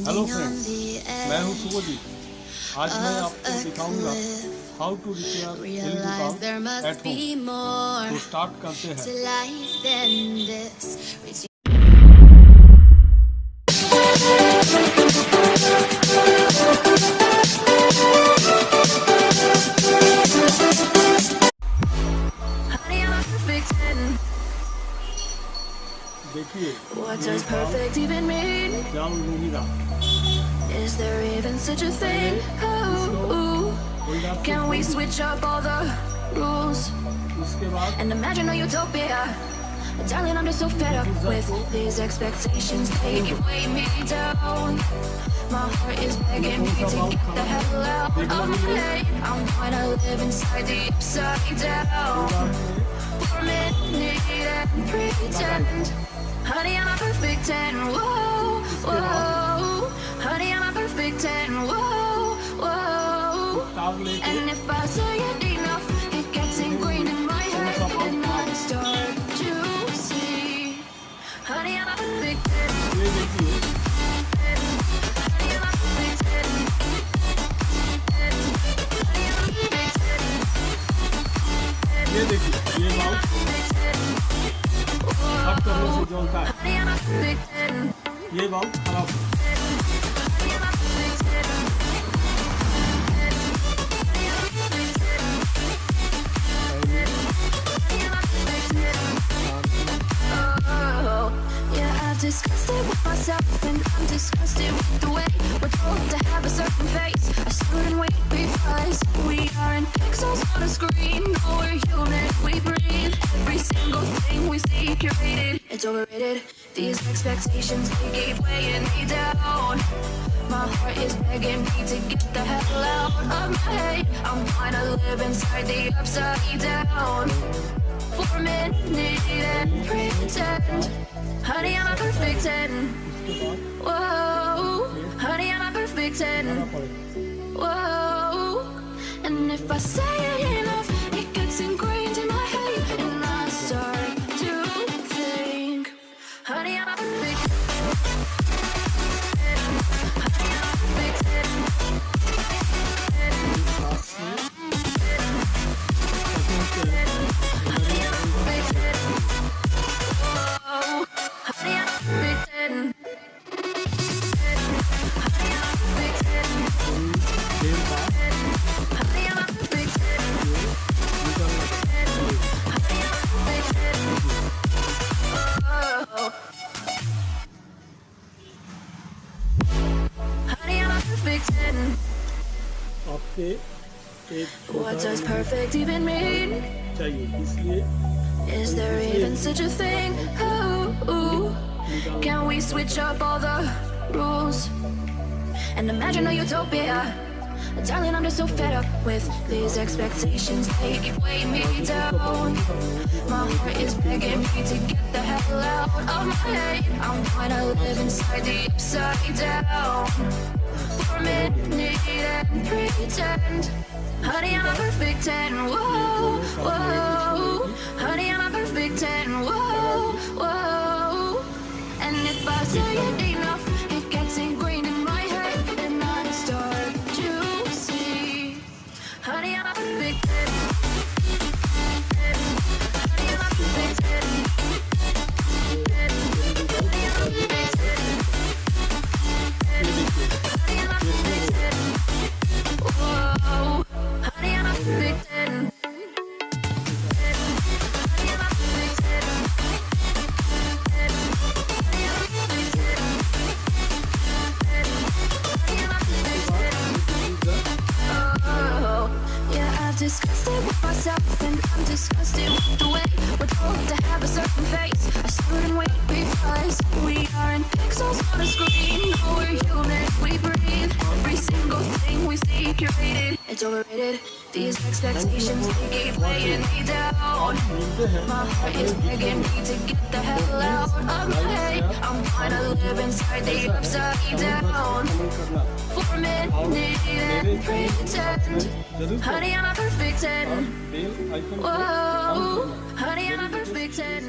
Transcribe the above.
Hello friends, मैं हूं शुभजीत। आज मैं आपको दिखाऊंगा how to repair LED bulb at home. तो स्टार्ट करते हैं। देखिए, What does perfect even mean? जाम नहीं रहा। Is there even such a thing? Oh, can we switch up all the rules उसके बाद and imagine a utopia? Darling, I'm just so fed up with these expectations. They keep weighing me down. My heart is begging me to get the hell out of my head. I'm gonna live inside the upside down for a minute and pretend. Honey, I'm a perfect 10. Whoa, whoa. Honey, I'm a perfect 10. Whoa, whoa. And if I say it enough, it gets ingrained in my head, and I start to see. Honey, I'm a perfect 10. ये देखिए, Honey, I'm a perfect 10. Honey, I'm a perfect 10. ये देखिए, ये mouse हट करने से जलता है। Honey, I'm a perfect 10. ये माउस खराब है। Honey, I'm a perfect 10. Disgusted with myself and I'm disgusted with the way we're told to have a certain face, a certain weight because we aren't pixels on a screen. No, we're human, we breathe. Every single thing we see curated, it's overrated. These expectations, they keep weighing me down. My heart is begging me to get the hell out of my head. I'm trying to live inside the upside down for a minute and pretend. Honey, I'm a perfect 10. Whoa, honey, I'm a perfect 10. Whoa, and if I say it enough, it gets ingrained in my head, and I start to think. Honey, I'm a perfect 10. Honey, I'm a perfect 10. Honey, I'm a perfect 10. Whoa, honey, I'm a perfect 10. Honey, I'm a perfect 10. Honey, I'm a perfect 10. Honey, I'm a perfect 10. Oh. Honey, I'm a perfect 10. आपके एक What does perfect even mean? चाहिए, इसलिए Is there even such a thing? Oh, can we switch up all the rules and imagine a utopia? Darling, I'm just so fed up with these expectations. They keep weighing me down. My heart is begging me to get the hell out of my head. I'm trying to live inside the upside down for a minute and pretend. Honey, I'm a perfect 10. Whoa, whoa. Honey, I'm a perfect 10. Whoa, whoa. And if I say it enough, it gets ingrained in my head, and I start to see. Honey, I'm a perfect 10. Honey, I'm a perfect 10. Honey, I'm a perfect 10. Honey, I'm a perfect 10. Whoa. Honey, I'm a perfect 10. Honey, I'm a perfect 10. Honey, I'm a perfect 10. Honey, I'm a perfect 10. Oh, yeah, I've disgusted with myself and I'm disgusted with the way we're told to have a certain face, a certain weight because we aren't pixels on a screen. No, we're human, we breathe. Every single thing we see curated, it's overrated. These expectations, they keep weighing me down. My heart is begging me to get the hell out of my head. I'm trying to live inside the upside down for a minute and pretend. Honey, I'm a perfect 10. Bell icon Whoa, honey, I'm a perfect 10.